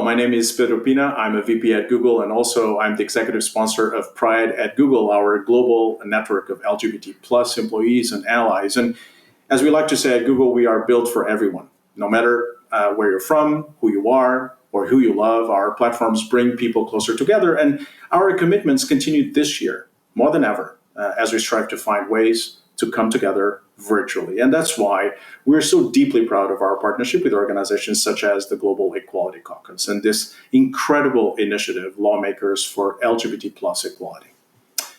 Hello, my name is Pedro Pina. I'm a VP at Google, and also I'm the executive sponsor of Pride at Google, our global network of LGBT plus employees and allies. And as we like to say at Google, we are built for everyone. No matter where you're from, who you are, or who you love, our platforms bring people closer together. And our commitments continue this year, more than ever, as we strive to find ways to come together virtually. And that's why we're so deeply proud of our partnership with organizations such as the Global Equality Caucus and this incredible initiative, Lawmakers for LGBT plus equality.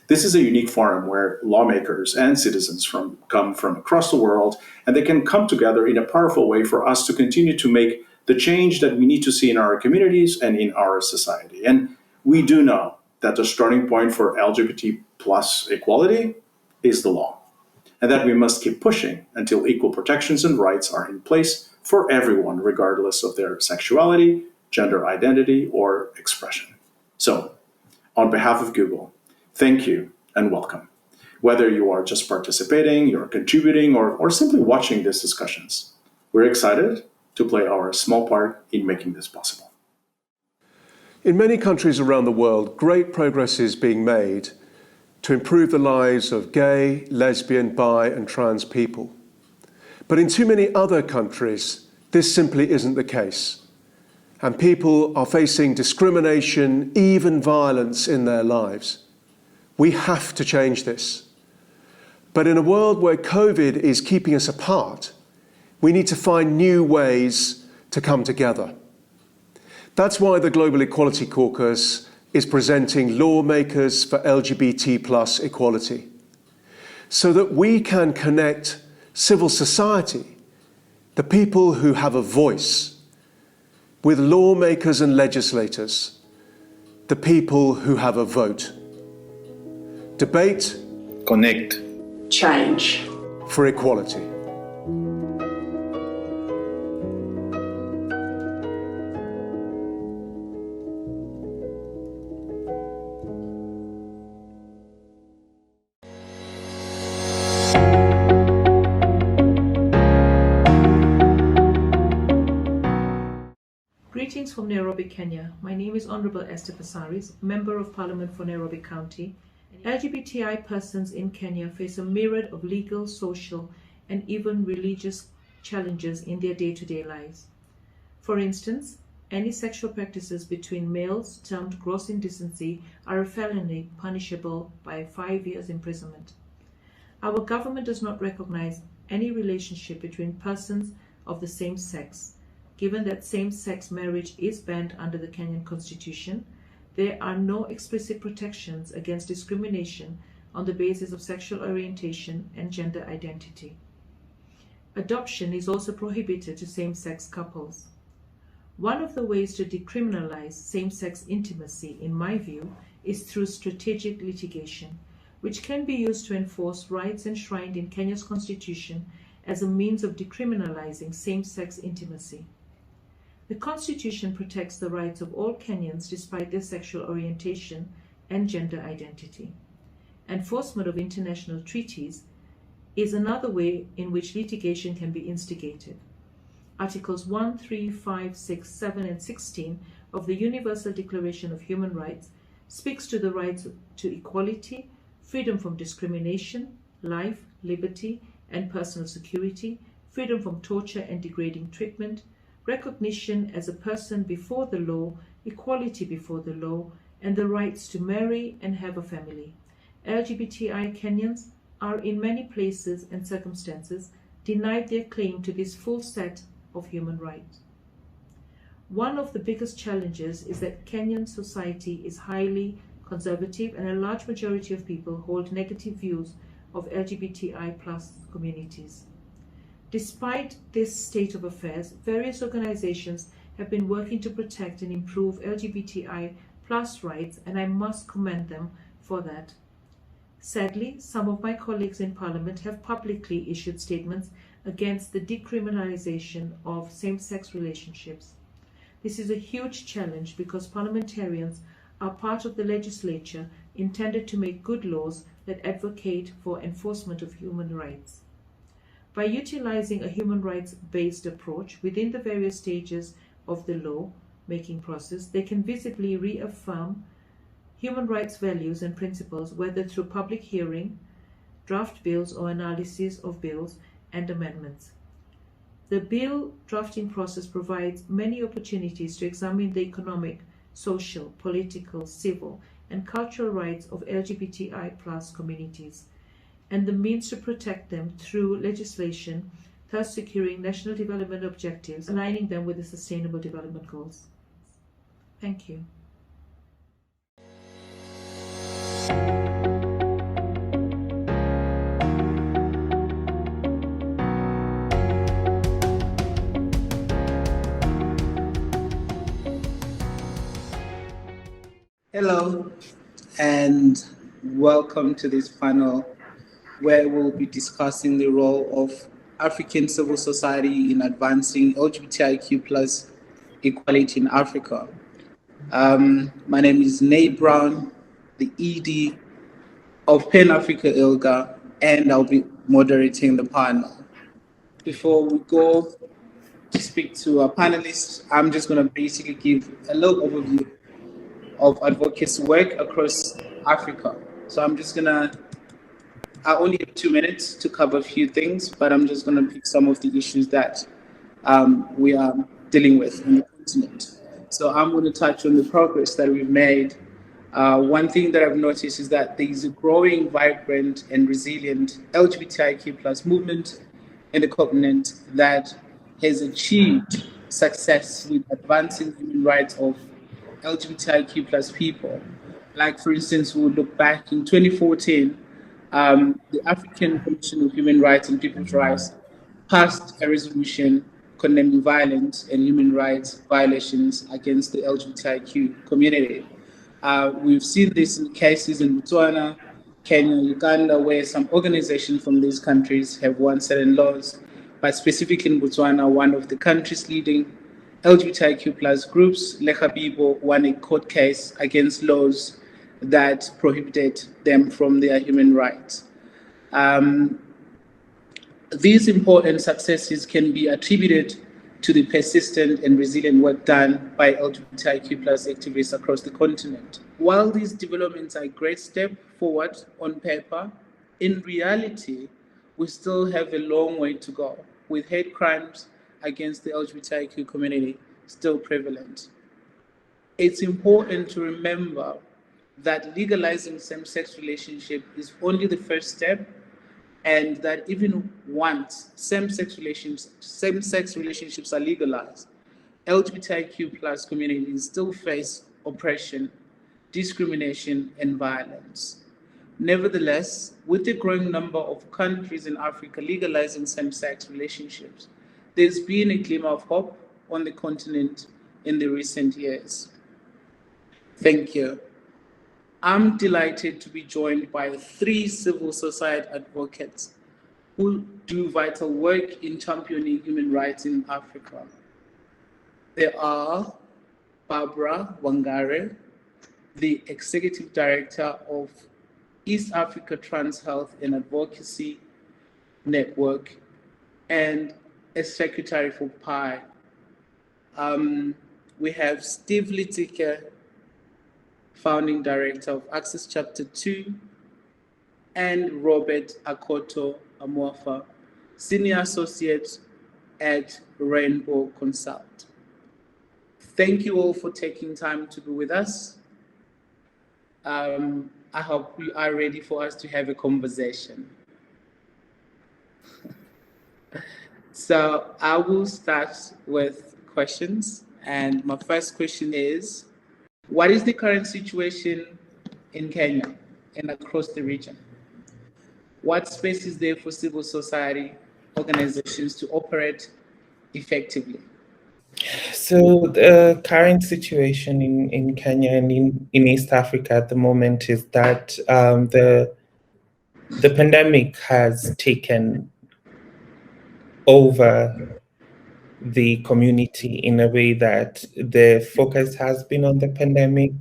This is a unique forum where lawmakers and citizens come from across the world, and they can come together in a powerful way for us to continue to make the change that we need to see in our communities and in our society. And we do know that the starting point for LGBT plus equality is the law, and that we must keep pushing until equal protections and rights are in place for everyone, regardless of their sexuality, gender identity, or expression. So, on behalf of Google, thank you and welcome. Whether you are just participating, you're contributing, or simply watching these discussions, we're excited to play our small part in making this possible. In many countries around the world, great progress is being made to improve the lives of gay, lesbian, bi, and trans people. But in too many other countries, this simply isn't the case. And people are facing discrimination, even violence in their lives. We have to change this. But in a world where COVID is keeping us apart, we need to find new ways to come together. That's why the Global Equality Caucus is presenting Lawmakers for LGBT plus equality, so that we can connect civil society, the people who have a voice, with lawmakers and legislators, the people who have a vote. Debate, connect, change for equality. Greetings from Nairobi, Kenya. My name is Honorable Esther Passaris, Member of Parliament for Nairobi County. LGBTI persons in Kenya face a myriad of legal, social, and even religious challenges in their day-to-day lives. For instance, any sexual practices between males termed gross indecency are a felony punishable by 5 years imprisonment. Our government does not recognize any relationship between persons of the same sex. Given that same-sex marriage is banned under the Kenyan Constitution, there are no explicit protections against discrimination on the basis of sexual orientation and gender identity. Adoption is also prohibited to same-sex couples. One of the ways to decriminalize same-sex intimacy, in my view, is through strategic litigation, which can be used to enforce rights enshrined in Kenya's Constitution as a means of decriminalizing same-sex intimacy. The Constitution protects the rights of all Kenyans despite their sexual orientation and gender identity. Enforcement of international treaties is another way in which litigation can be instigated. Articles 1, 3, 5, 6, 7, and 16 of the Universal Declaration of Human Rights speaks to the rights to equality, freedom from discrimination, life, liberty, and personal security, freedom from torture and degrading treatment, recognition as a person before the law, equality before the law, and the rights to marry and have a family. LGBTI Kenyans are in many places and circumstances denied their claim to this full set of human rights. One of the biggest challenges is that Kenyan society is highly conservative, and a large majority of people hold negative views of LGBTI plus communities. Despite this state of affairs, various organizations have been working to protect and improve LGBTI plus rights, and I must commend them for that. Sadly, some of my colleagues in Parliament have publicly issued statements against the decriminalization of same-sex relationships. This is a huge challenge because parliamentarians are part of the legislature intended to make good laws that advocate for enforcement of human rights. By utilizing a human rights-based approach within the various stages of the law, making process, they can visibly reaffirm human rights values and principles, whether through public hearing, draft bills, or analysis of bills and amendments. The bill drafting process provides many opportunities to examine the economic, social, political, civil, and cultural rights of LGBTI+ communities, and the means to protect them through legislation, thus securing national development objectives, aligning them with the Sustainable Development Goals. Thank you. Hello, and welcome to this panel where we'll be discussing the role of African civil society in advancing LGBTIQ plus equality in Africa. My name is Nate Brown, the ED of Pan Africa ILGA, and I'll be moderating the panel. Before we go to speak to our panelists, I'm just going to basically give a little overview of advocacy work across Africa. So I only have 2 minutes to cover a few things, but I'm just gonna pick some of the issues that we are dealing with in the continent. So I'm gonna touch on the progress that we've made. One thing that I've noticed is that there is a growing, vibrant, and resilient LGBTIQ+ movement in the continent that has achieved success with advancing human rights of LGBTIQ+ people. Like, for instance, we'll look back in 2014, the African Commission of Human Rights and People's Rights passed a resolution condemning violence and human rights violations against the LGBTIQ community. We've seen this in cases in Botswana, Kenya, Uganda, where some organizations from these countries have won certain laws, but specifically in Botswana, one of the country's leading LGBTIQ+ groups, Lekhabibo, won a court case against laws that prohibited them from their human rights. These important successes can be attributed to the persistent and resilient work done by LGBTIQ+ activists across the continent. While these developments are a great step forward on paper, in reality, we still have a long way to go, with hate crimes against the LGBTIQ community still prevalent. It's important to remember that legalizing same-sex relationship is only the first step, and that even once same-sex relationships are legalized, LGBTIQ+ communities still face oppression, discrimination, and violence. Nevertheless, with the growing number of countries in Africa legalizing same-sex relationships, there's been a glimmer of hope on the continent in the recent years. Thank you. I'm delighted to be joined by 3 civil society advocates who do vital work in championing human rights in Africa. They are Barbara Wangare, the Executive Director of East Africa Trans Health and Advocacy Network, and a Secretary for PI. We have Steve Litike, Founding Director of Access Chapter 2, and Robert Akoto Amoafa, Senior Associate at Rainbow Consult. Thank you all for taking time to be with us. I hope you are ready for us to have a conversation. So I will start with questions. And my first question is, what is the current situation in Kenya and across the region? What space is there for civil society organizations to operate effectively? So the current situation in Kenya and in East Africa at the moment is that the pandemic has taken over the community in a way that the focus has been on the pandemic.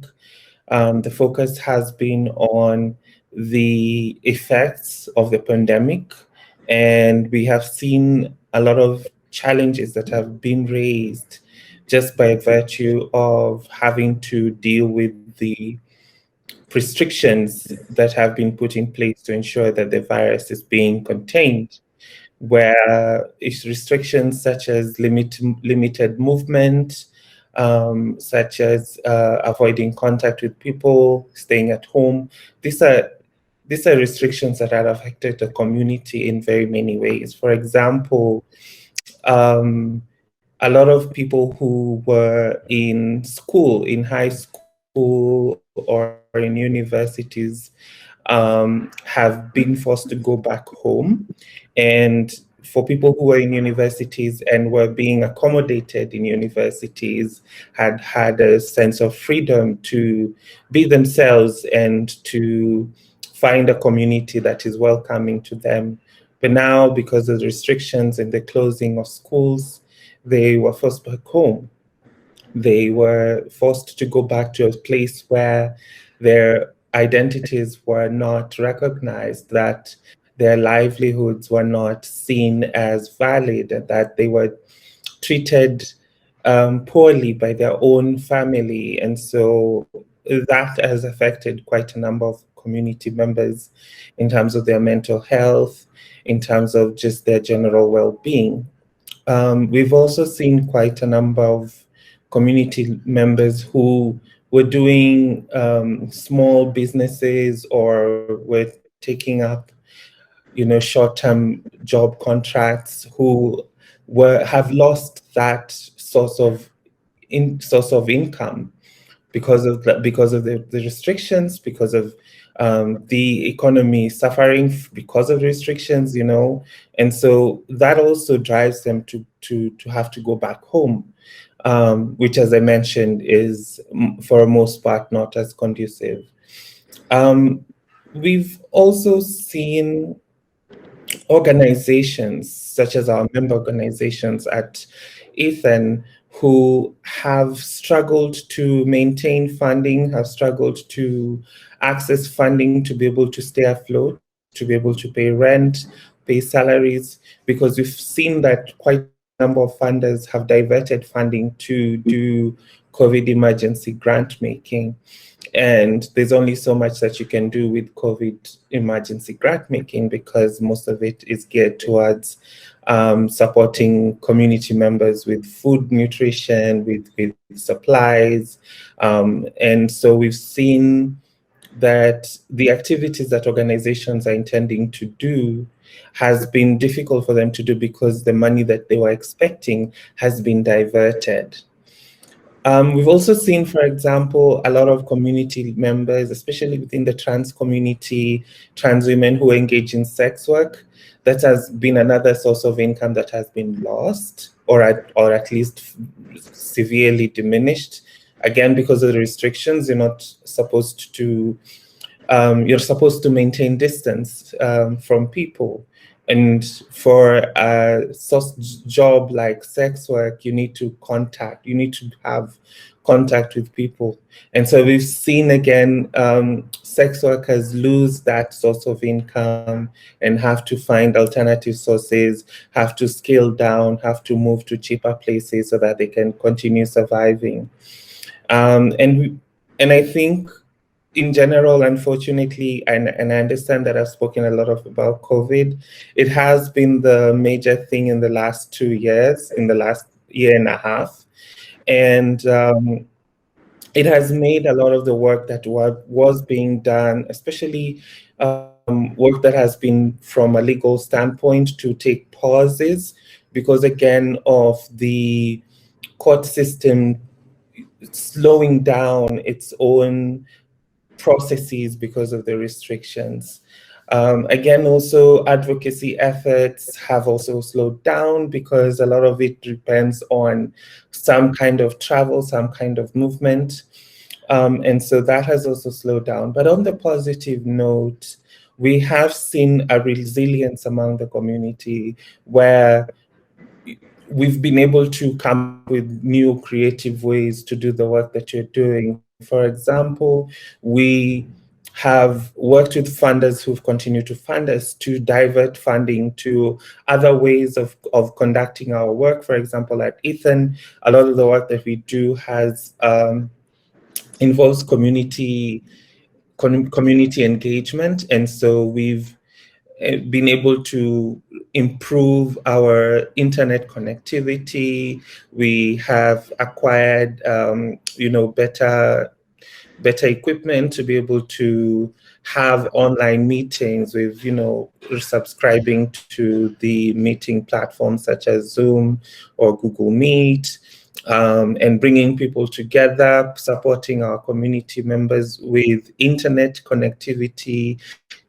The focus has been on the effects of the pandemic, and we have seen a lot of challenges that have been raised just by virtue of having to deal with the restrictions that have been put in place to ensure that the virus is being contained, where it's restrictions such as limited movement, such as avoiding contact with people, staying at home. These are restrictions that have affected the community in very many ways. For example, a lot of people who were in school, in high school or in universities, have been forced to go back home. And for people who were in universities and were being accommodated in universities, had a sense of freedom to be themselves and to find a community that is welcoming to them. But now, because of the restrictions and the closing of schools, they were forced back home. They were forced to go back to a place where their identities were not recognized, that their livelihoods were not seen as valid, and that they were treated poorly by their own family. And so that has affected quite a number of community members in terms of their mental health, in terms of just their general well-being. We've also seen quite a number of community members who were doing small businesses or were taking up, short-term job contracts, who have lost that source of income because of the restrictions, because of the economy suffering because of the restrictions, and so that also drives them to have to go back home, which, as I mentioned, is for the most part not as conducive. We've also seen organizations such as our member organizations at Ethan who have struggled to maintain funding, have struggled to access funding to be able to stay afloat, to be able to pay rent, pay salaries, because we've seen that quite a number of funders have diverted funding to do COVID emergency grant making. And there's only so much that you can do with COVID emergency grant making, because most of it is geared towards supporting community members with food, nutrition, with supplies. And so we've seen that the activities that organizations are intending to do has been difficult for them to do because the money that they were expecting has been diverted. We've also seen, for example, a lot of community members, especially within the trans community, trans women who engage in sex work. That has been another source of income that has been lost, or at least severely diminished. Again, because of the restrictions, you're supposed to maintain distance from people. And for a job like sex work, you need to have contact with people. And so we've seen again, sex workers lose that source of income and have to find alternative sources, have to scale down, have to move to cheaper places so that they can continue surviving. And I think, in general, unfortunately, and I understand that I've spoken a lot about COVID, it has been the major thing in the last 2 years, in the last year and a half. And it has made a lot of the work that was being done, especially work that has been from a legal standpoint, to take pauses because, again, of the court system slowing down its own processes because of the restrictions. Again, also advocacy efforts have also slowed down because a lot of it depends on some kind of travel, some kind of movement. And so that has also slowed down. But on the positive note, we have seen a resilience among the community where we've been able to come up with new creative ways to do the work that you're doing. For example, we have worked with funders who've continued to fund us to divert funding to other ways of conducting our work. For example, at Ethan, a lot of the work that we do has involves community engagement, and so we've been able to improve our internet connectivity. We have acquired, better equipment to be able to have online meetings with, subscribing to the meeting platforms such as Zoom or Google Meet, and bringing people together, supporting our community members with internet connectivity,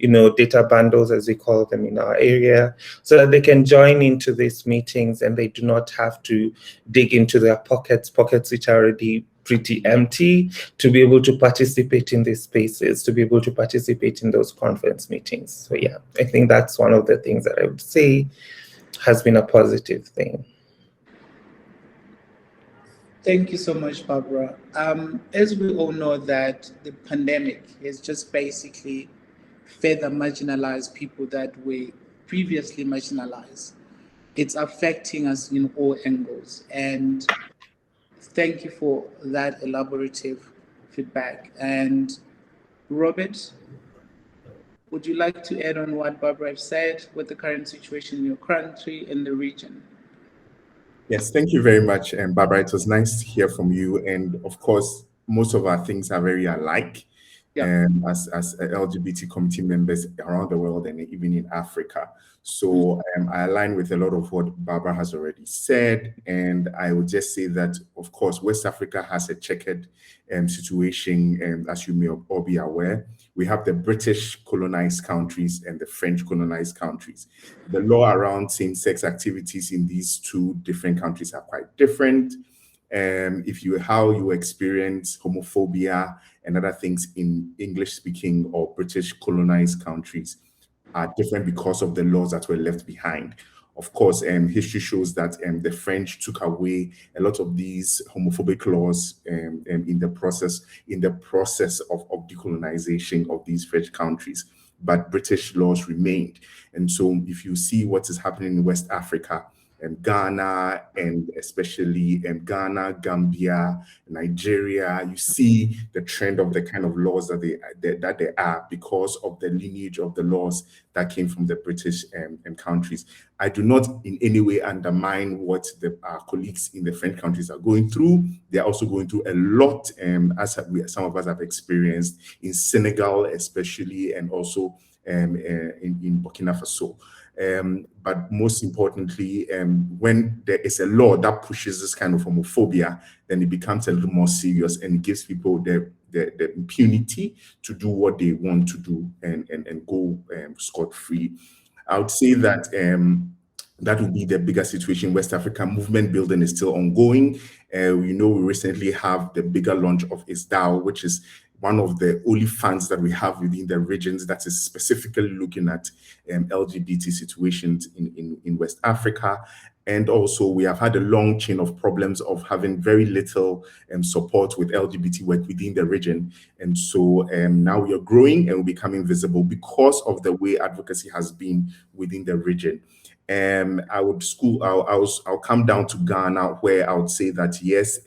data bundles, as we call them in our area, so that they can join into these meetings and they do not have to dig into their pockets which are already pretty empty, to be able to participate in these spaces, to be able to participate in those conference meetings. So yeah, I think that's one of the things that I would say has been a positive thing. Thank you so much, Barbara. As we all know that the pandemic has just basically further marginalized people that were previously marginalized. It's affecting us in all angles. And thank you for that elaborative feedback. And Robert, would you like to add on what Barbara said with the current situation in your country and the region? Yes, thank you very much, Barbara. It was nice to hear from you. And of course, most of our things are very alike, as LGBT community members around the world and even in Africa. So I align with a lot of what Barbara has already said. And I would just say that, of course, West Africa has a checkered situation, as you may all be aware. We have the British colonized countries and the French colonized countries. The law around same-sex activities in these two different countries are quite different. How you experience homophobia and other things in English-speaking or British colonized countries are different because of the laws that were left behind. Of course, history shows that the French took away a lot of these homophobic laws in the process of decolonization of these French countries, but British laws remained. And so if you see what is happening in West Africa, Ghana, and especially Ghana, Gambia, Nigeria, you see the trend of the kind of laws that they are because of the lineage of the laws that came from the British countries. I do not in any way undermine what our colleagues in the French countries are going through. They're also going through a lot, as some of us have experienced in Senegal, especially, and also in Burkina Faso. But most importantly, when there is a law that pushes this kind of homophobia, then it becomes a little more serious and it gives people the impunity to do what they want to do and go scot-free. I would say that that would be the bigger situation in West Africa. Movement building is still ongoing. We recently have the bigger launch of ISDAO, which is one of the only funds that we have within the regions that is specifically looking at LGBT situations in West Africa. And also we have had a long chain of problems of having very little support with LGBT work within the region. And so now we are growing and we're becoming visible because of the way advocacy has been within the region. I'll come down to Ghana, where I would say that yes,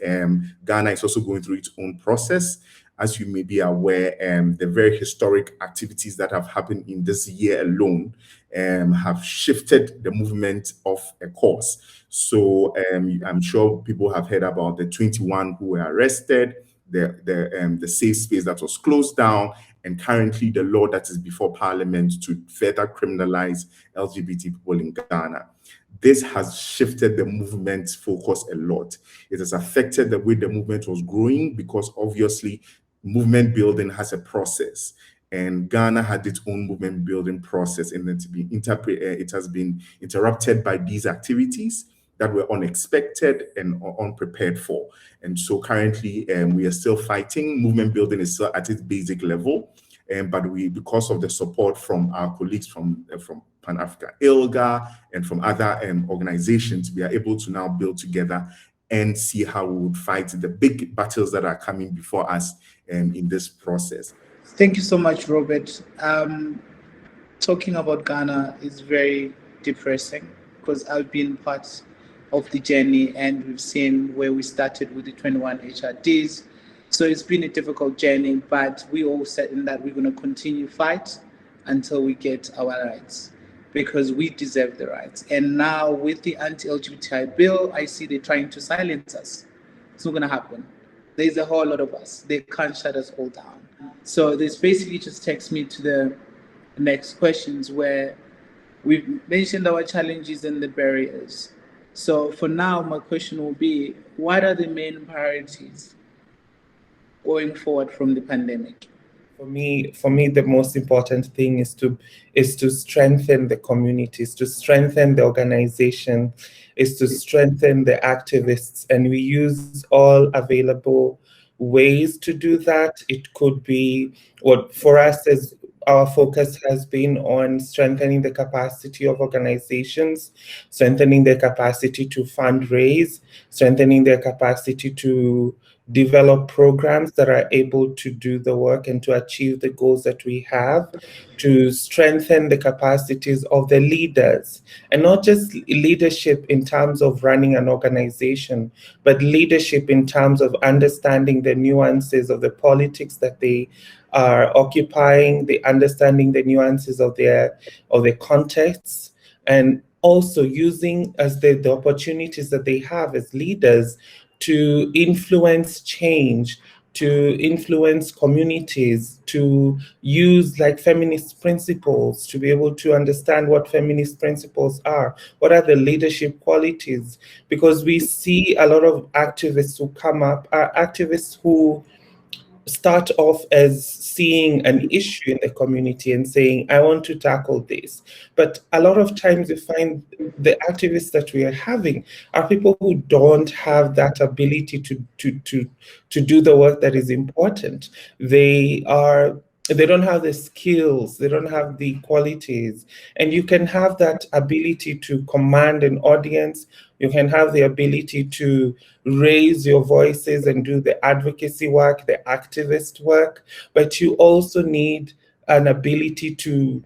Ghana is also going through its own process. As you may be aware, the very historic activities that have happened in this year alone have shifted the movement of a course. So I'm sure people have heard about the 21 who were arrested, the safe space that was closed down, and currently the law that is before Parliament to further criminalize LGBT people in Ghana. This has shifted the movement's focus a lot. It has affected the way the movement was growing because obviously movement building has a process, and Ghana had its own movement building process, and then it has been interrupted by these activities that were unexpected and unprepared for. And so currently we are still fighting. Movement building is still at its basic level, but because of the support from our colleagues from Pan-African ILGA and from other organizations, we are able to now build together and see how we would fight the big battles that are coming before us in this process. Thank you so much, Robert. Talking about Ghana is very depressing because I've been part of the journey and we've seen where we started with the 21 HRDs. So it's been a difficult journey, but we all said in that we're going to continue fight until we get our rights because we deserve the rights. And now with the anti-LGBTI bill, I see they're trying to silence us. It's not going to happen. There's a whole lot of us. They can't shut us all down. So this basically just takes me to the next questions where we've mentioned our challenges and the barriers. So for now, my question will be, what are the main priorities going forward from the pandemic? For me, the most important thing is to strengthen the communities, to strengthen the organization, is to strengthen the activists, and we use all available ways to do that. It could be what for us is our focus has been on strengthening the capacity of organizations, strengthening their capacity to fundraise, strengthening their capacity to develop programs that are able to do the work and to achieve the goals that we have, to strengthen the capacities of the leaders, and not just leadership in terms of running an organization, but leadership in terms of understanding the nuances of the politics that they are occupying, the understanding the nuances of their contexts, and also using as the opportunities that they have as leaders to influence change, to influence communities, to use like feminist principles, to be able to understand what feminist principles are, what are the leadership qualities, because we see a lot of activists who come up, are activists who start off as seeing an issue in the community and saying, I want to tackle this. But a lot of times we find the activists that we are having are people who don't have that ability to do the work that is important. They don't have the skills, they don't have the qualities. And you can have that ability to command an audience, you can have the ability to raise your voices and do the advocacy work, the activist work, but you also need an ability to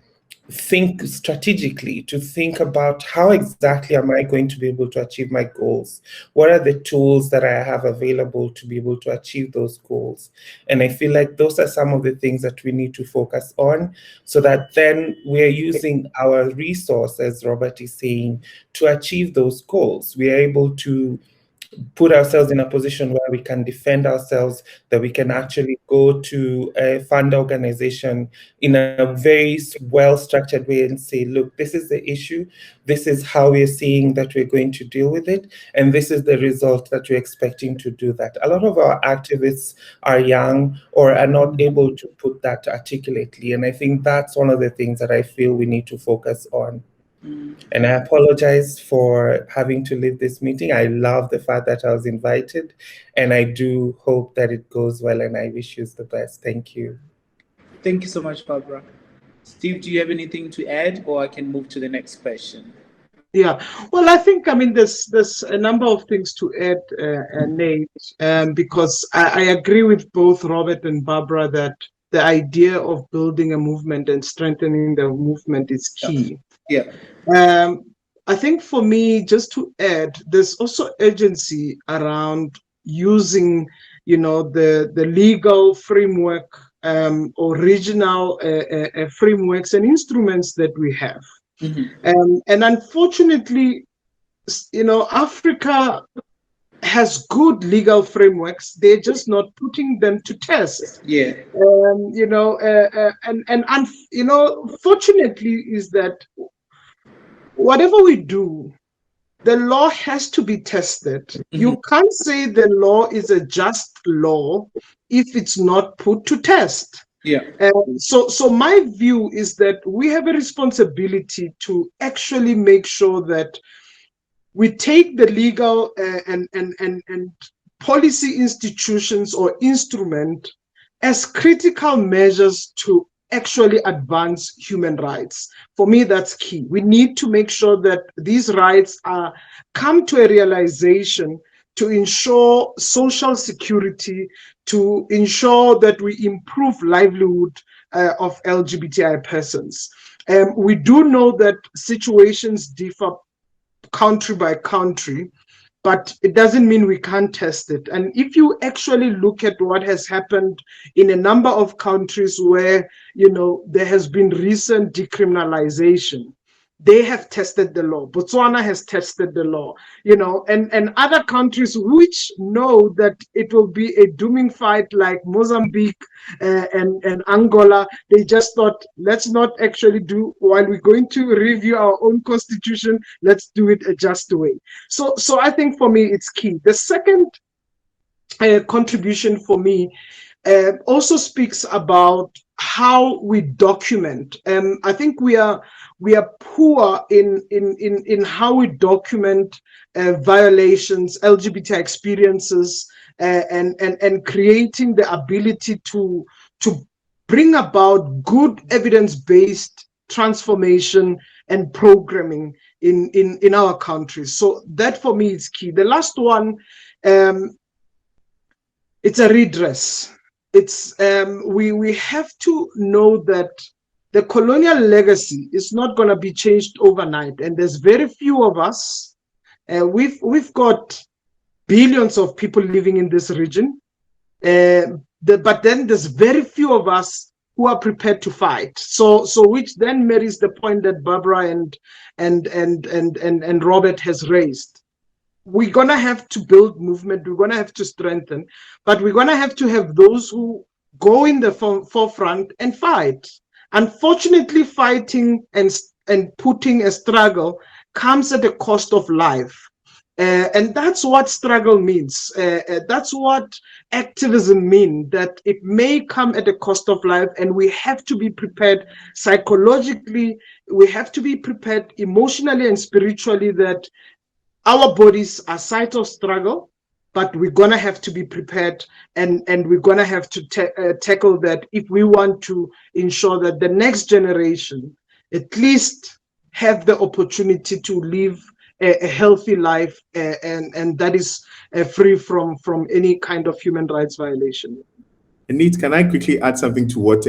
think strategically, to think about how exactly am I going to be able to achieve my goals? What are the tools that I have available to be able to achieve those goals? And I feel like those are some of the things that we need to focus on so that then we're using our resource, as Robert is saying, to achieve those goals. We are able to put ourselves in a position where we can defend ourselves, that we can actually go to a fund organization in a very well-structured way and say, look, this is the issue, this is how we're seeing that we're going to deal with it, and this is the result that we're expecting to do that. A lot of our activists are young or are not able to put that articulately, and I think that's one of the things that I feel we need to focus on. And I apologize for having to leave this meeting. I love the fact that I was invited, and I do hope that it goes well, and I wish you the best. Thank you. Thank you so much, Barbara. Steve, do you have anything to add, or I can move to the next question? Yeah, well, I think, there's a number of things to add, Nate, because I agree with both Robert and Barbara that the idea of building a movement and strengthening the movement is key. Yeah. I think for me, just to add, there's also urgency around using, the legal framework or regional frameworks and instruments that we have. Mm-hmm. And unfortunately, Africa has good legal frameworks. They're just not putting them to test. Yeah. Fortunately is that whatever we do, the law has to be tested. Mm-hmm. You can't say the law is a just law if it's not put to test. Yeah. So my view is that we have a responsibility to actually make sure that we take the legal and policy institutions or instrument as critical measures to actually advance human rights. For me, that's key. We need to make sure that these rights come to a realization to ensure social security, to ensure that we improve livelihood of LGBTI persons. We do know that situations differ country by country, but it doesn't mean we can't test it. And if you actually look at what has happened in a number of countries where, you know, there has been recent decriminalization, they have tested the law. Botswana has tested the law, you know, and other countries which know that it will be a dooming fight like Mozambique and Angola, they just thought, let's not actually do, while we're going to review our own constitution, let's do it a just way. So I think for me, it's key. The second contribution for me also speaks about how we document. I think we are poor in how we document violations, LGBT experiences, and creating the ability to bring about good evidence-based transformation and programming in our countries. So that for me is key. The last one, it's a redress. It's we have to know that the colonial legacy is not going to be changed overnight, and there's very few of us. We've got billions of people living in this region, but then there's very few of us who are prepared to fight. So which then marries the point that Barbara and Robert has raised. We're gonna have to build movement. We're gonna have to strengthen, but we're gonna have to have those who go in the forefront and fight. Unfortunately, fighting and putting a struggle comes at the cost of life. And that's what struggle means. That's what activism means, that it may come at the cost of life, and we have to be prepared psychologically, we have to be prepared emotionally and spiritually that our bodies are sites of struggle, but we're going to have to be prepared, and we're going to have to tackle that if we want to ensure that the next generation at least have the opportunity to live a healthy life, and that is free from any kind of human rights violation. Neat, can I quickly add something to what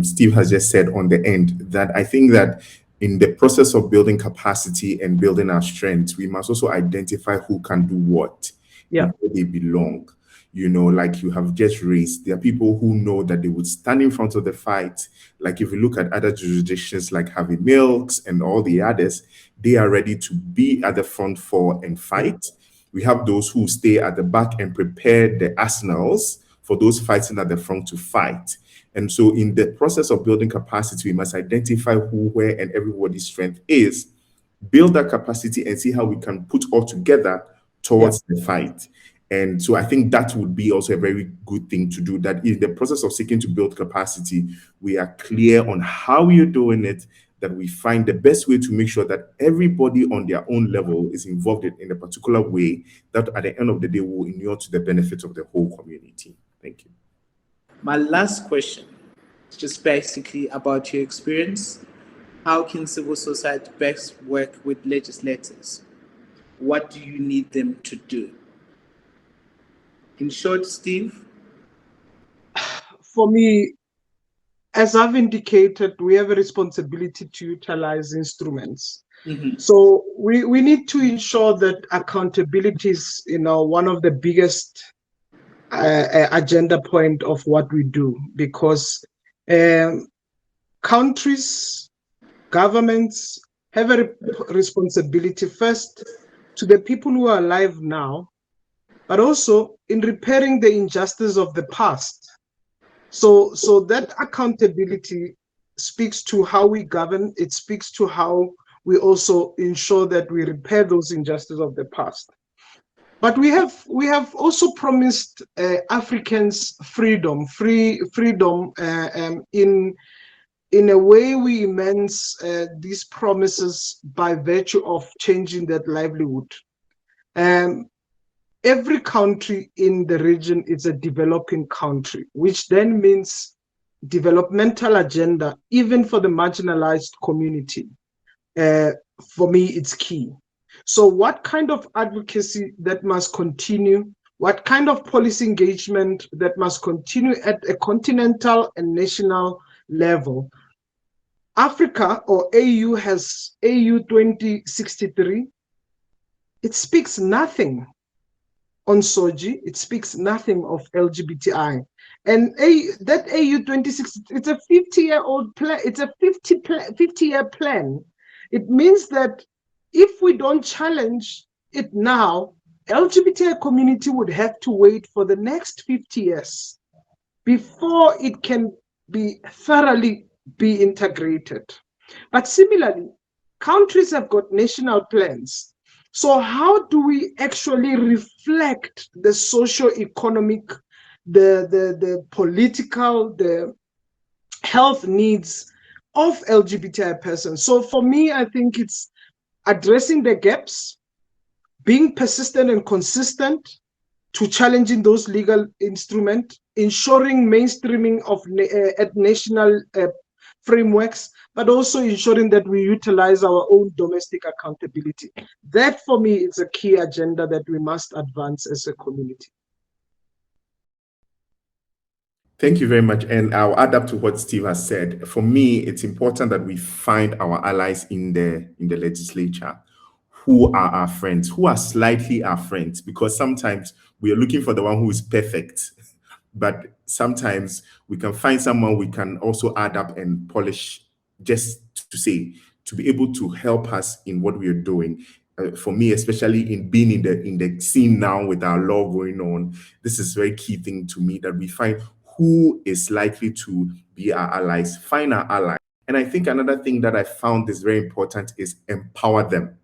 Steve has just said on the end? That I think that in the process of building capacity and building our strength, we must also identify who can do what, yeah, where they belong. You know, like you have just raised, there are people who know that they would stand in front of the fight. Like if you look at other jurisdictions like Harvey Milks and all the others, they are ready to be at the front for and fight. We have those who stay at the back and prepare the arsenals for those fighting at the front to fight. And so in the process of building capacity, we must identify who, where, and everybody's strength is, build that capacity and see how we can put all together towards the fight. And so I think that would be also a very good thing to do, that in the process of seeking to build capacity, we are clear on how we are doing it, that we find the best way to make sure that everybody on their own level is involved in a particular way that at the end of the day will inure to the benefit of the whole community. Thank you. My last question is just basically about your experience. How can civil society best work with legislators? What do you need them to do? In short, Steve? For me, as I've indicated, we have a responsibility to utilize instruments. Mm-hmm. So we need to ensure that accountability is, one of the biggest agenda point of what we do, because countries, governments have a responsibility first to the people who are alive now, but also in repairing the injustice of the past. So that accountability speaks to how we govern. It speaks to how we also ensure that we repair those injustices of the past. But we have also promised Africans freedom in a way. We immense these promises by virtue of changing that livelihood. Every country in the region is a developing country, which then means developmental agenda, even for the marginalized community. For me, it's key. So what kind of advocacy that must continue? What kind of policy engagement that must continue at a continental and national level? Africa or AU has AU 2063. It speaks nothing on SOGI. It speaks nothing of LGBTI. And that AU 2060, it's a 50-year-old plan. It's a 50-year plan. It means that if we don't challenge it now, LGBTI community would have to wait for the next 50 years before it can be thoroughly be integrated. But similarly, countries have got national plans. So how do we actually reflect the socio-economic, the political, the health needs of LGBTI persons? So for me, I think it's addressing the gaps, being persistent and consistent to challenging those legal instruments, ensuring mainstreaming of at national frameworks, but also ensuring that we utilize our own domestic accountability. That, for me, is a key agenda that we must advance as a community. Thank you very much. And I'll add up to what Steve has said. For me, it's important that we find our allies in the legislature who are our friends, who are slightly our friends, because sometimes we are looking for the one who is perfect. But sometimes we can find someone we can also add up and polish, just to say, to be able to help us in what we are doing. For me, especially in being in the scene now with our law going on, this is a very key thing to me, that we find who is likely to be our allies, find our allies. And I think another thing that I found is very important is empower them.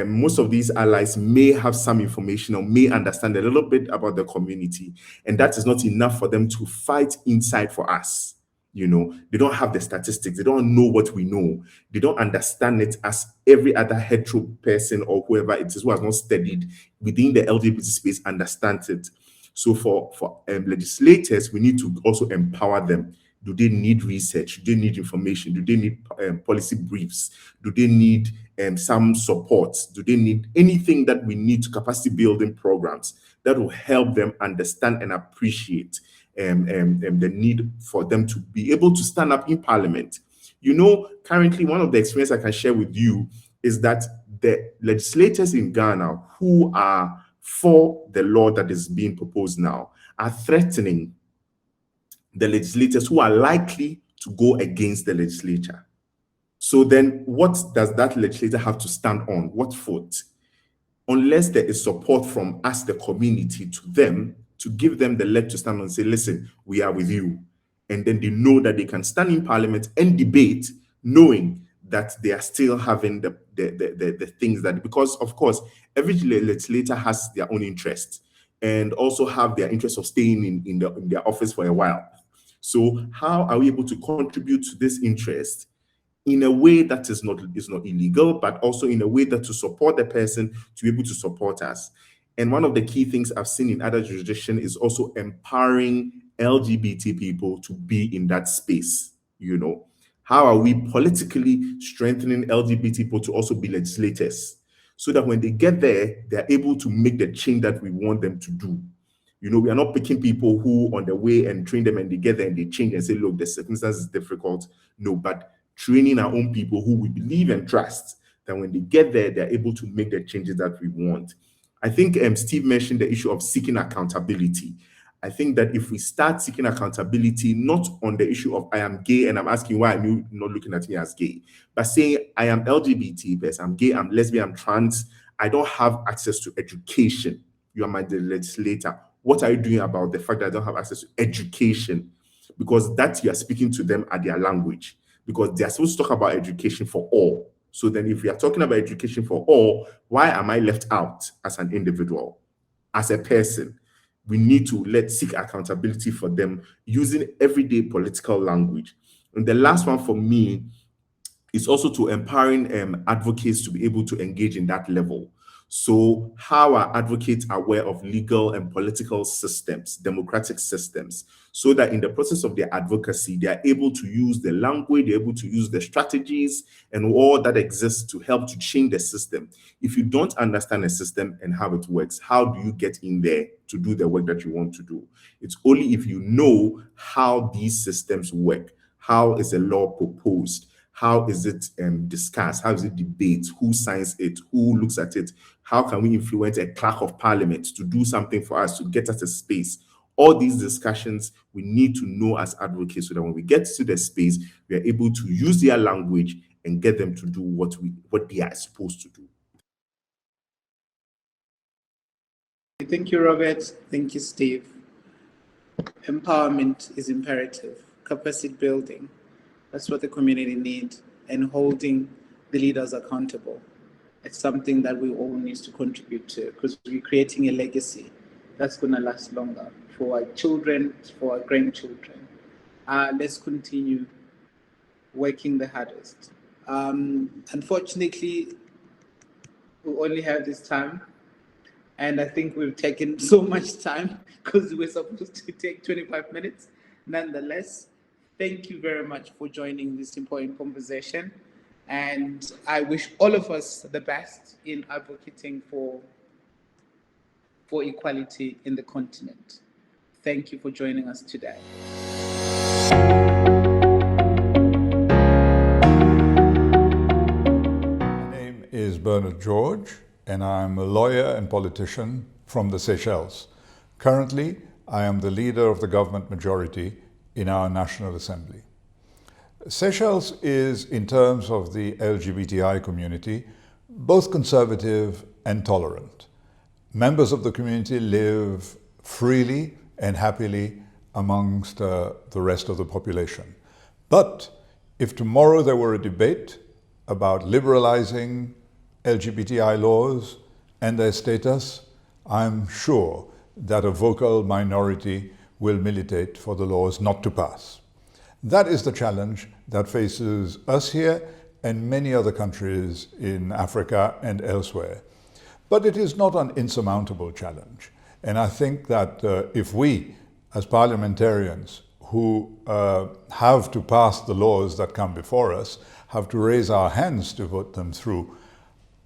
Most of these allies may have some information or may understand a little bit about the community, and that is not enough for them to fight inside for us. You know, they don't have the statistics, they don't know what we know, they don't understand it as every other hetero person or whoever it is who has not studied within the LGBT space understands it. So for legislators, we need to also empower them. Do they need research? Do they need information? Do they need policy briefs? Do they need some support? Do they need anything that we need to capacity building programs that will help them understand and appreciate the need for them to be able to stand up in Parliament? You know, currently, one of the experiences I can share with you is that the legislators in Ghana who are for the law that is being proposed now are threatening the legislators who are likely to go against the legislature. So then what does that legislator have to stand on? What foot? Unless there is support from us, the community, to them, to give them the leg to stand on and say, listen, we are with you. And then they know that they can stand in Parliament and debate, knowing that they are still having the things that, because of course, every legislator has their own interest and also have their interest of staying in their office for a while. So how are we able to contribute to this interest in a way that is not illegal, but also in a way that to support the person to be able to support us? And one of the key things I've seen in other jurisdictions is also empowering LGBT people to be in that space. You know, how are we politically strengthening LGBT people to also be legislators, so that when they get there, they're able to make the change that we want them to do? You know, we are not picking people who on the way and train them and they get there and they change and say, look, the circumstance is difficult. No, but training our own people who we believe and trust, that when they get there, they're able to make the changes that we want. I think Steve mentioned the issue of seeking accountability. I think that if we start seeking accountability, not on the issue of I am gay and I'm asking why are you not looking at me as gay, but saying I am LGBT, but I'm gay, I'm lesbian, I'm trans, I don't have access to education. You are my legislator. What are you doing about the fact that I don't have access to education? Because that you are speaking to them at their language, because they are supposed to talk about education for all. So then if we are talking about education for all, why am I left out as an individual, as a person? We need to seek accountability for them using everyday political language. And the last one for me is also to empowering advocates to be able to engage in that level. So how are advocates aware of legal and political systems, democratic systems, so that in the process of their advocacy, they are able to use the language, they're able to use the strategies and all that exists to help to change the system? If you don't understand a system and how it works, how do you get in there to do the work that you want to do? It's only if you know how these systems work. How is a law proposed? How is it discussed? How is it debated? Who signs it? Who looks at it? How can we influence a clerk of parliament to do something for us, to get us a space? All these discussions we need to know as advocates, so that when we get to the space, we are able to use their language and get them to do what they are supposed to do. Thank you, Robert. Thank you, Steve. Empowerment is imperative. Capacity building, that's what the community needs, and holding the leaders accountable. It's something that we all need to contribute to, because we're creating a legacy that's going to last longer for our children, for our grandchildren. Let's continue working the hardest. Unfortunately, we only have this time, and I think we've taken so much time because we're supposed to take 25 minutes. Nonetheless, thank you very much for joining this important conversation. And I wish all of us the best in advocating for equality in the continent. Thank you for joining us today. My name is Bernard George, and I'm a lawyer and politician from the Seychelles. Currently, I am the leader of the government majority in our National Assembly. Seychelles is, in terms of the LGBTI community, both conservative and tolerant. Members of the community live freely and happily amongst the rest of the population. But if tomorrow there were a debate about liberalizing LGBTI laws and their status, I'm sure that a vocal minority will militate for the laws not to pass. That is the challenge that faces us here and many other countries in Africa and elsewhere. But it is not an insurmountable challenge. And I think that if we, as parliamentarians who have to pass the laws that come before us, have to raise our hands to vote them through,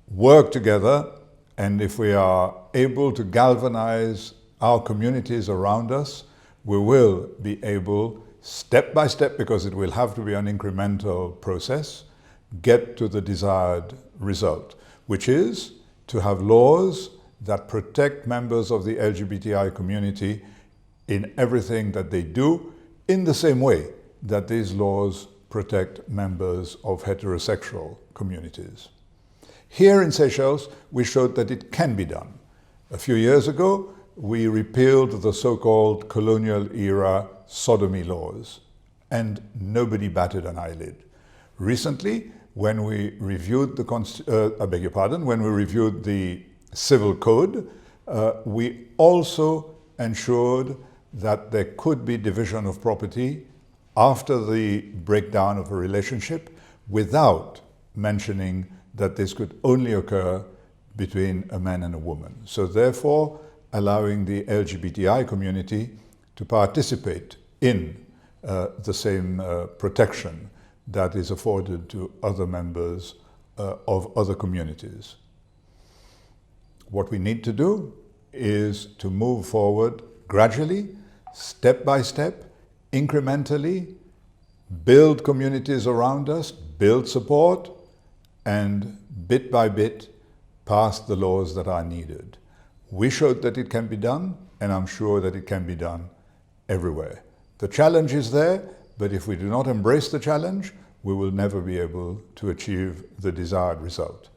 work together, and if we are able to galvanize our communities around us, we will be able, step by step, because it will have to be an incremental process, get to the desired result, which is to have laws that protect members of the LGBTI community in everything that they do, in the same way that these laws protect members of heterosexual communities. Here in Seychelles, we showed that it can be done. A few years ago, we repealed the so-called colonial-era sodomy laws, and nobody batted an eyelid. Recently, when we reviewed the civil code, we also ensured that there could be division of property after the breakdown of a relationship without mentioning that this could only occur between a man and a woman. So therefore, allowing the LGBTI community to participate in the same protection that is afforded to other members of other communities. What we need to do is to move forward gradually, step by step, incrementally, build communities around us, build support, and bit by bit, pass the laws that are needed. We showed that it can be done, and I'm sure that it can be done everywhere. The challenge is there, but if we do not embrace the challenge, we will never be able to achieve the desired result.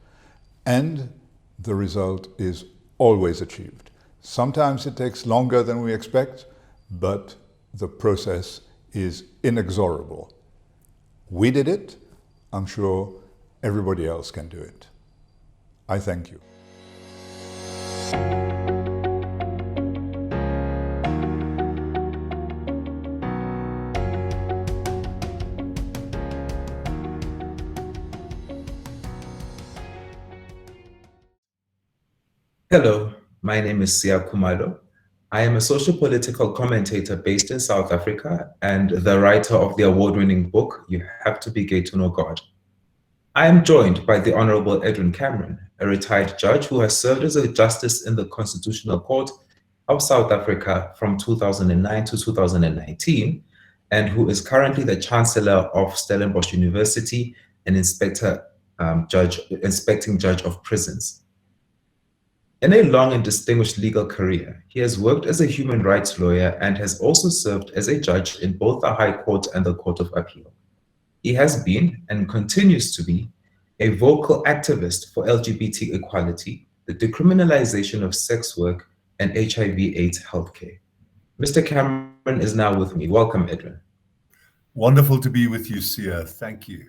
And the result is always achieved. Sometimes it takes longer than we expect, but the process is inexorable. We did it. I'm sure everybody else can do it. I thank you. Hello, my name is Khumalo. I am a social political commentator based in South Africa and the writer of the award-winning book, You Have to Be Gay to Know God. I am joined by the Honorable Edwin Cameron, a retired judge who has served as a justice in the Constitutional Court of South Africa from 2009 to 2019, and who is currently the Chancellor of Stellenbosch University and inspecting judge of prisons. In a long and distinguished legal career, he has worked as a human rights lawyer and has also served as a judge in both the High Court and the Court of Appeal. He has been and continues to be a vocal activist for LGBT equality, the decriminalization of sex work, and HIV/AIDS healthcare. Mr. Cameron is now with me. Welcome, Edwin. Wonderful to be with you, Sia. Thank you.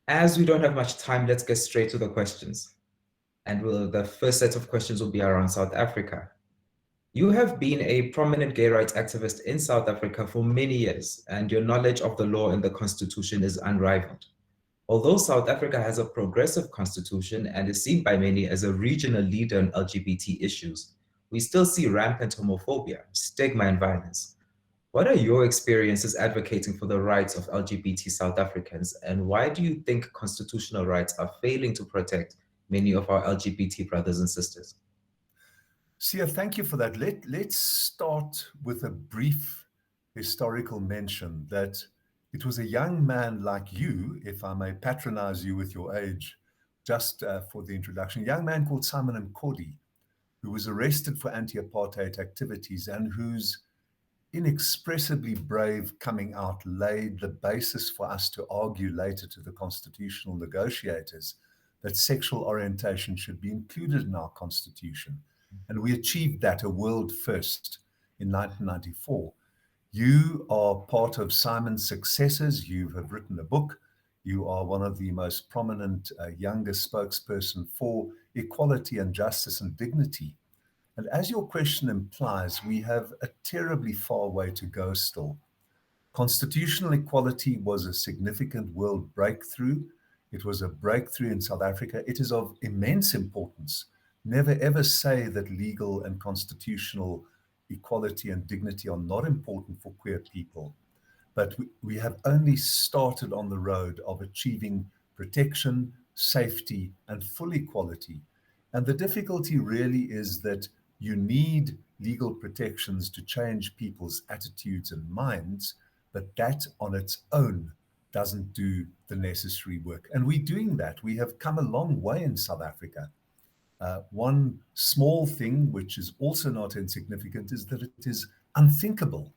As we don't have much time, let's get straight to the questions. And the first set of questions will be around South Africa. You have been a prominent gay rights activist in South Africa for many years, and your knowledge of the law and the Constitution is unrivaled. Although South Africa has a progressive constitution and is seen by many as a regional leader in LGBT issues, we still see rampant homophobia, stigma, and violence. What are your experiences advocating for the rights of LGBT South Africans, and why do you think constitutional rights are failing to protect many of our LGBT brothers and sisters? Sia, thank you for that. Let's start with a brief historical mention that it was a young man like you, if I may patronize you with your age, just for the introduction, a young man called Simon Mkhodi, who was arrested for anti-apartheid activities and whose inexpressibly brave coming out laid the basis for us to argue later to the constitutional negotiators that sexual orientation should be included in our constitution. And we achieved that, a world first, in 1994. You are part of Simon's successors. You have written a book. You are one of the most prominent youngest spokesperson for equality and justice and dignity. And as your question implies, we have a terribly far way to go still. Constitutional equality was a significant world breakthrough. It was a breakthrough in South Africa. It is of immense importance. Never ever say that legal and constitutional equality and dignity are not important for queer people. But we have only started on the road of achieving protection, safety, and full equality. And the difficulty really is that you need legal protections to change people's attitudes and minds, but that on its own doesn't do the necessary work. And we're doing that. We have come a long way in South Africa. One small thing, which is also not insignificant, is that it is unthinkable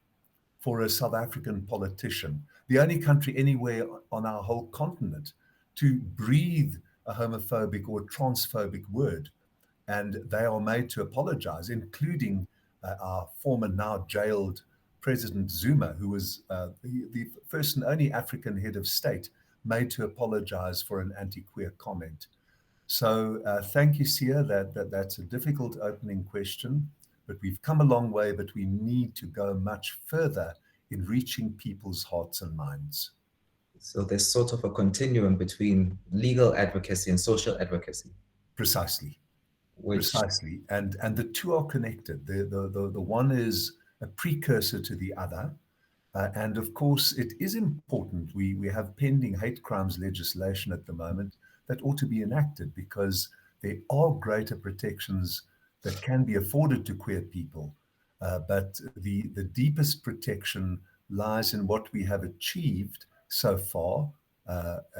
for a South African politician, the only country anywhere on our whole continent, to breathe a homophobic or transphobic word. And they are made to apologize, including our former now jailed President Zuma, who was the first and only African head of state made to apologize for an anti-queer comment. So thank you, Sia. That's a difficult opening question, but we've come a long way, but we need to go much further in reaching people's hearts and minds. So there's sort of a continuum between legal advocacy and social advocacy. Precisely. Precisely. And the two are connected. The one is a precursor to the other. And of course, it is important. We have pending hate crimes legislation at the moment that ought to be enacted because there are greater protections that can be afforded to queer people. But the deepest protection lies in what we have achieved so far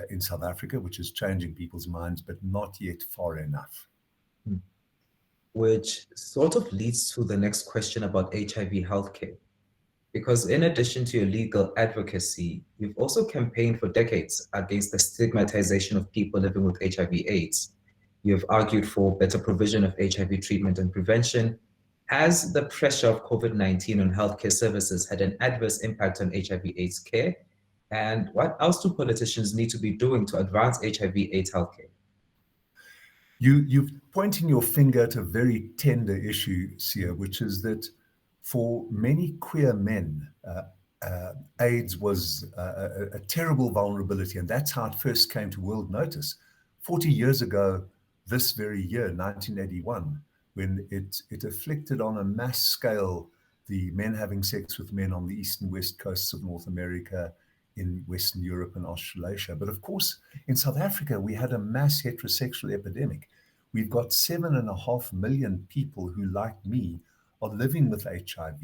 in South Africa, which is changing people's minds, but not yet far enough. Which sort of leads to the next question about HIV healthcare. Because in addition to your legal advocacy, you've also campaigned for decades against the stigmatization of people living with HIV/AIDS. You have argued for better provision of HIV treatment and prevention. Has the pressure of COVID-19 on healthcare services had an adverse impact on HIV/AIDS care? And what else do politicians need to be doing to advance HIV/AIDS healthcare? You're pointing your finger at a very tender issue, Sia, which is that for many queer men, AIDS was a terrible vulnerability, and that's how it first came to world notice. 40 years ago, this very year, 1981, when it afflicted on a mass scale the men having sex with men on the east and west coasts of North America, in Western Europe and Australasia. But of course, in South Africa, we had a mass heterosexual epidemic. We've got 7.5 million people who, like me, are living with HIV.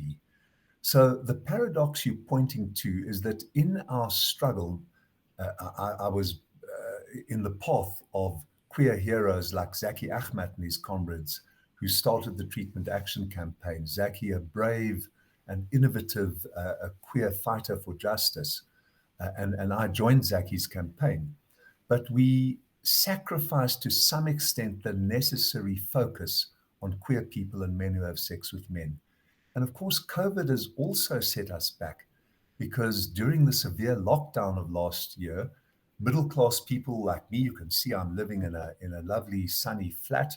So the paradox you're pointing to is that in our struggle, I was in the path of queer heroes like Zaki Ahmed and his comrades who started the Treatment Action Campaign. Zaki, a brave and innovative a queer fighter for justice. And I joined Zaki's campaign. But we sacrificed to some extent the necessary focus on queer people and men who have sex with men. And of course, COVID has also set us back because during the severe lockdown of last year, middle-class people like me, you can see I'm living in a lovely sunny flat,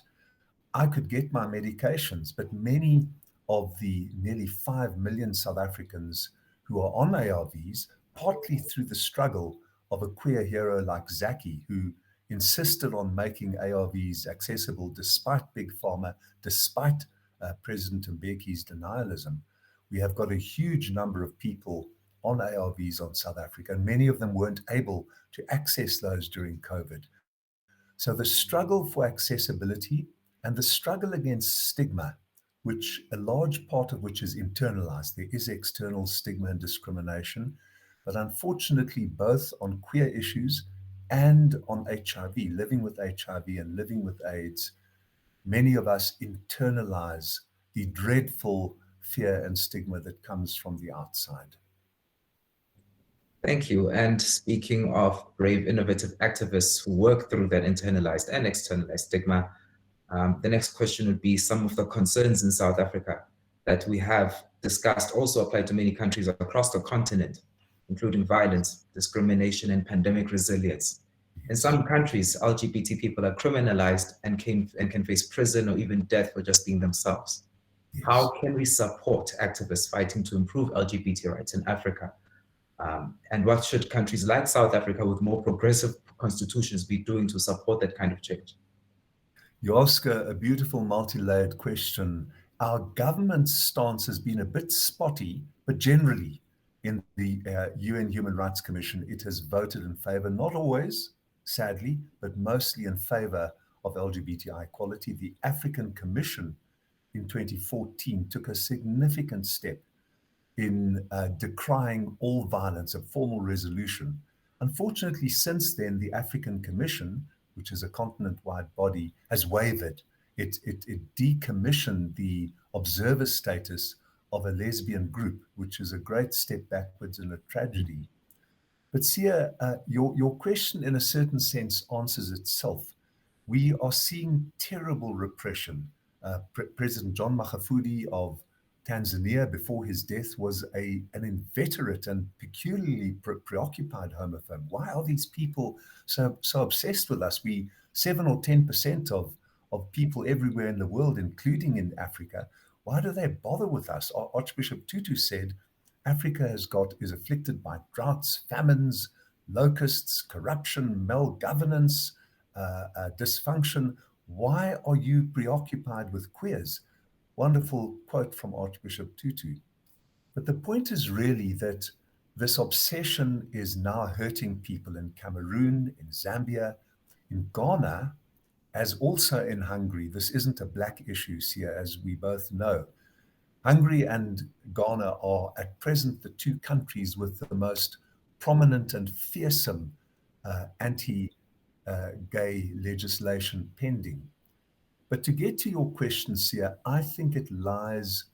I could get my medications, but many of the nearly 5 million South Africans who are on ARVs, partly through the struggle of a queer hero like Zaki, who insisted on making ARVs accessible despite Big Pharma, despite President Mbeki's denialism. We have got a huge number of people on ARVs on South Africa, and many of them weren't able to access those during COVID. So the struggle for accessibility and the struggle against stigma, which a large part of which is internalized. There is external stigma and discrimination, but unfortunately, both on queer issues and on HIV, living with HIV and living with AIDS, many of us internalize the dreadful fear and stigma that comes from the outside. Thank you. And speaking of brave, innovative activists who work through that internalized and externalized stigma, the next question would be some of the concerns in South Africa that we have discussed also apply to many countries across the continent, including violence, discrimination, and pandemic resilience. In some countries, LGBT people are criminalized and can face prison or even death for just being themselves. Yes. How can we support activists fighting to improve LGBT rights in Africa? And what should countries like South Africa with more progressive constitutions be doing to support that kind of change? You ask a beautiful multi-layered question. Our government's stance has been a bit spotty, but generally in the UN Human Rights Commission, it has voted in favor, not always, sadly, but mostly in favor of LGBTI equality. The African Commission in 2014 took a significant step in decrying all violence, a formal resolution. Unfortunately, since then, the African Commission, which is a continent-wide body, has wavered. It decommissioned the observer status of a lesbian group, which is a great step backwards and a tragedy. But Sia, your question in a certain sense answers itself. We are seeing terrible repression. President John Magufuli of Tanzania, before his death, was an inveterate and peculiarly preoccupied homophobe. Why are these people so obsessed with us? 7 or 10% of people everywhere in the world, including in Africa, why do they bother with us? Archbishop Tutu said, Africa is afflicted by droughts, famines, locusts, corruption, malgovernance, dysfunction. Why are you preoccupied with queers? Wonderful quote from Archbishop Tutu. But the point is really that this obsession is now hurting people in Cameroon, in Zambia, in Ghana, as also in Hungary. This isn't a black issue here, as we both know. Hungary and Ghana are at present the two countries with the most prominent and fearsome anti-gay legislation pending. But to get to your question, Sia, I think it lies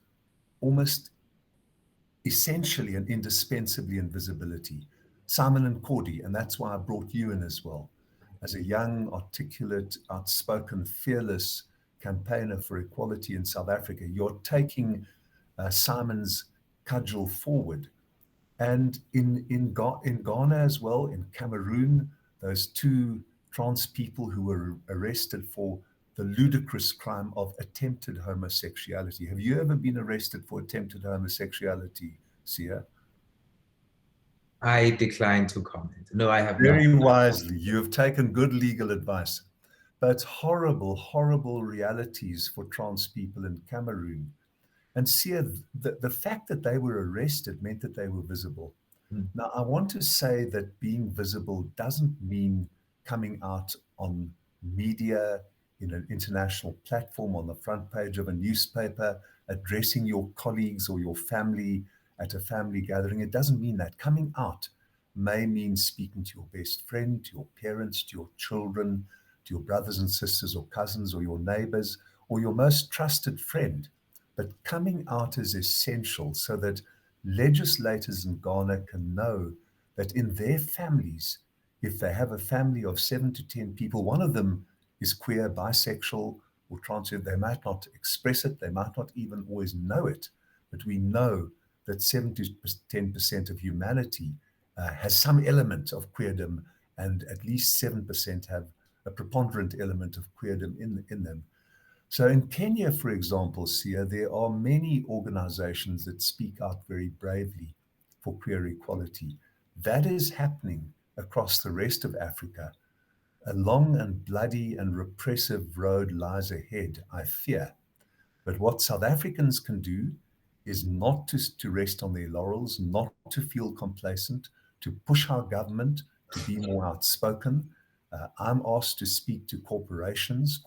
almost essentially and indispensably in visibility. Simon and Cordy, and that's why I brought you in as well. As a young, articulate, outspoken, fearless campaigner for equality in South Africa, you're taking Simon's cudgel forward. And in Ghana as well, in Cameroon, those two trans people who were arrested for the ludicrous crime of attempted homosexuality. Have you ever been arrested for attempted homosexuality, Sia? I decline to comment. No, I have not. Very wisely. You have taken good legal advice. but horrible, horrible realities for trans people in Cameroon. And Sia, the fact that they were arrested meant that they were visible. Now, I want to say that being visible doesn't mean coming out on media, in an international platform, on the front page of a newspaper, addressing your colleagues or your family at a family gathering. It doesn't mean that. Coming out may mean speaking to your best friend, to your parents, to your children, to your brothers and sisters or cousins or your neighbors or your most trusted friend. But coming out is essential so that legislators in Ghana can know that in their families, if they have a family of 7 to 10 people, one of them is queer, bisexual, or transgender, they might not express it, they might not even always know it, but we know that 7 to 10% of humanity has some element of queerdom, and at least 7% have a preponderant element of queerdom in them. So in Kenya, for example, Sia, there are many organizations that speak out very bravely for queer equality. That is happening across the rest of Africa. A long and bloody and repressive road lies ahead, I fear. But what South Africans can do is not to rest on their laurels, not to feel complacent, to push our government to be more outspoken. I'm asked to speak to corporations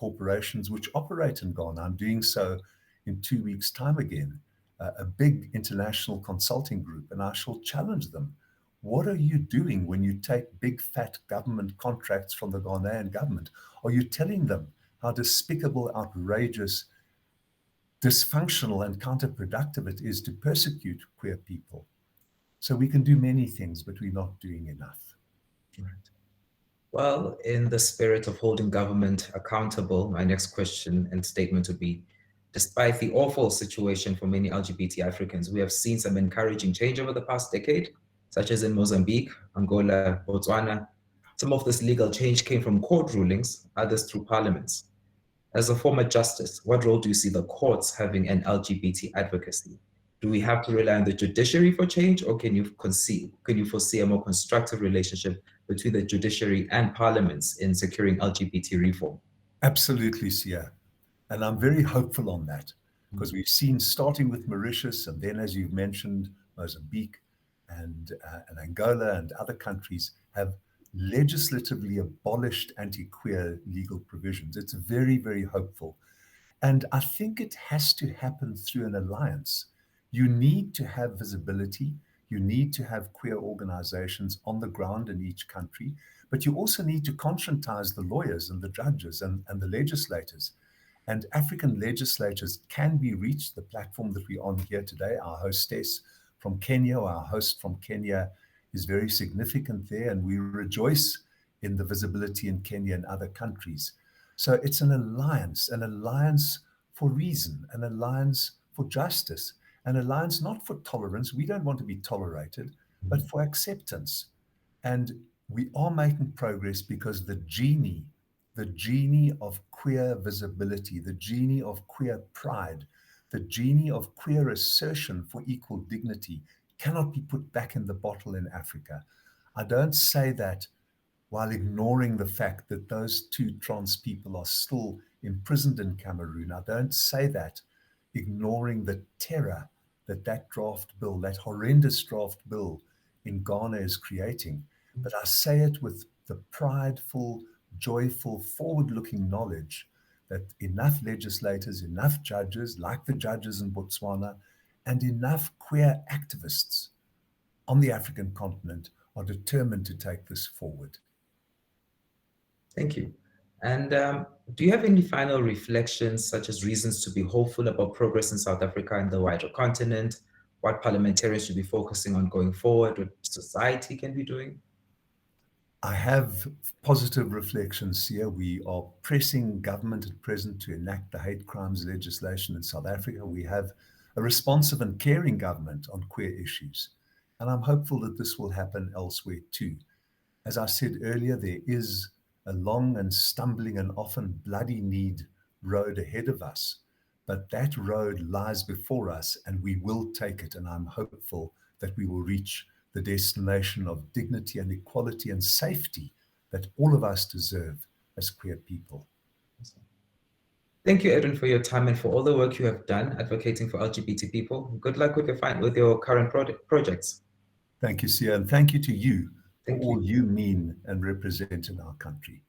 which operate in Ghana. I'm doing so in 2 weeks' time again, a big international consulting group, and I shall challenge them. What are you doing when you take big fat government contracts from the Ghanaian government? Are you telling them how despicable, outrageous, dysfunctional and counterproductive it is to persecute queer people? So we can do many things, but we're not doing enough. Right. Well, in the spirit of holding government accountable, my next question and statement would be, despite the awful situation for many LGBT Africans, we have seen some encouraging change over the past decade, such as in Mozambique, Angola, Botswana. Some of this legal change came from court rulings, others through parliaments. As a former justice, what role do you see the courts having in LGBT advocacy? Do we have to rely on the judiciary for change, or can you foresee a more constructive relationship between the judiciary and parliaments in securing LGBT reform? Absolutely, Sia. And I'm very hopeful on that, because we've seen, starting with Mauritius, and then, as you've mentioned, Mozambique and Angola and other countries have legislatively abolished anti-queer legal provisions. It's very, very hopeful. And I think it has to happen through an alliance. You need to have visibility. You need to have queer organizations on the ground in each country, but you also need to conscientize the lawyers and the judges and the legislators. And African legislators can be reached. The platform that we're on here today, our hostess from Kenya, or our host from Kenya, is very significant there, and we rejoice in the visibility in Kenya and other countries. So it's an alliance for reason, an alliance for justice, an alliance not for tolerance. We don't want to be tolerated, but for acceptance. And we are making progress because the genie of queer visibility, the genie of queer pride, the genie of queer assertion for equal dignity cannot be put back in the bottle in Africa. I don't say that while ignoring the fact that those 2 trans people are still imprisoned in Cameroon. I don't say that ignoring the terror that draft bill, that horrendous draft bill in Ghana is creating. But I say it with the prideful, joyful, forward-looking knowledge that enough legislators, enough judges, like the judges in Botswana, and enough queer activists on the African continent are determined to take this forward. Thank you. And do you have any final reflections, such as reasons to be hopeful about progress in South Africa and the wider continent? What parliamentarians should be focusing on going forward? What society can be doing? I have positive reflections here. We are pressing government at present to enact the hate crimes legislation in South Africa. We have a responsive and caring government on queer issues. And I'm hopeful that this will happen elsewhere too. As I said earlier, there is a long and stumbling and often bloody road ahead of us. But that road lies before us, and we will take it. And I'm hopeful that we will reach the destination of dignity and equality and safety that all of us deserve as queer people. Thank you, Edwin, for your time and for all the work you have done advocating for LGBT people. Good luck with your current projects. Thank you, Sia, and thank you to you for Thank all you mean and represent in our country.